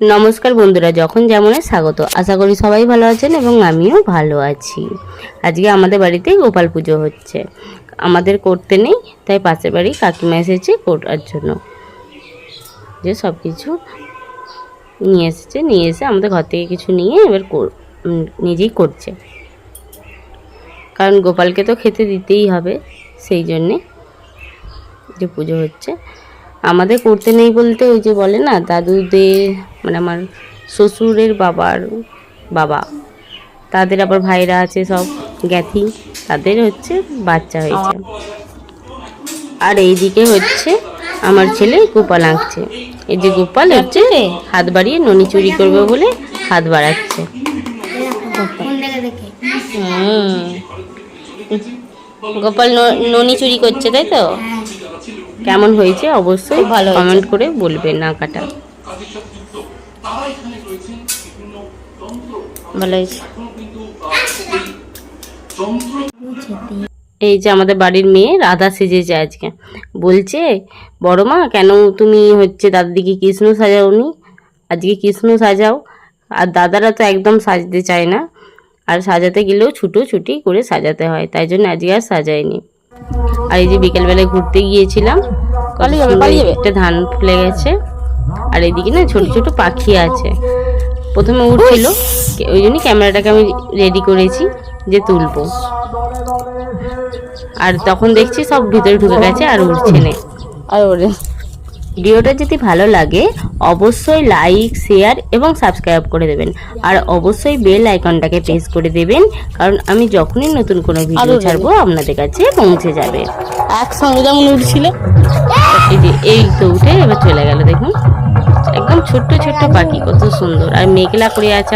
নমস্কার বন্ধুরা, যখন যেমনে স্বাগত। আশা করি সবাই ভালো আছেন এবং আমিও ভালো আছি। আজকে আমাদের বাড়িতে গোপাল পুজো হচ্ছে। আমাদের করতে নেই, তাই পাশের বাড়ি কাকিমা এসেছে করার জন্য। যে সব কিছু নিয়ে এসে আমাদের ঘর থেকে কিছু নিয়ে এবার নিজেই করছে, কারণ গোপালকে তো খেতে দিতেই হবে। সেই জন্যে যে পুজো হচ্ছে। আমাদের করতে নেই বলতে ওই যে বলে না, দাদুদের মানে আমার শ্বশুরের বাবা, তাদের আবার ভাইরা আছে সব জ্ঞাতি, তাদের হচ্ছে বাচ্চা হয়েছে। আর এইদিকে হচ্ছে আমার ছেলে গোপাল আঁকছে। এই যে গোপাল হচ্ছে হাত বাড়িয়ে ননি চুরি করবে বলে হাত বাড়াচ্ছে। গোপাল ননি চুরি করছে, তাই তো? কেমন হয়েছে অবশ্যই ভালো কমেন্ট করে বলবেন। আঁকাটা ভালো হয়েছে। এই যে আমাদের বাড়ির মেয়ে রাধা সেজেছে আজকে। বলছে, বড় মা কেন তুমি হচ্ছে দাদিকে কৃষ্ণ সাজাওনি? আজকে কৃষ্ণ সাজাও। আর দাদারা তো একদম সাজতে চায় না, আর সাজাতে গেলেও ছুটোছুটি করে সাজাতে হয়, তাই জন্য আজকে আর সাজাইনি। আর এই যে বিকেলবেলায় ঘুরতে গিয়েছিলাম, একটা ধান ফুলে গেছে। আর এইদিকে না ছোট ছোট পাখি আছে। প্রথমে উঠছিল, ওই জন্য ক্যামেরাটাকে আমি রেডি করেছি যে তুলবো। আর তখন দেখছি সব ভিতরে ঢুকে গেছে আর উঠছে না। আর ওরে ভিডিওটা যদি ভালো লাগে অবশ্যই লাইক, শেয়ার এবং সাবস্ক্রাইব করে দেবেন। আর অবশ্যই বেল আইকনটাকে প্রেস করে দেবেন, কারণ আমি যখনই নতুন কোনো ভিডিও ছাড়বো আপনাদের কাছে পৌঁছে যাবে। একসঙ্গে যেমন উঠছিল, এই তো উঠে এবার চলে গেল। দেখুন একদম ছোট্ট ছোট্ট পাখি, কত সুন্দর। আর মেঘলা করে আছে।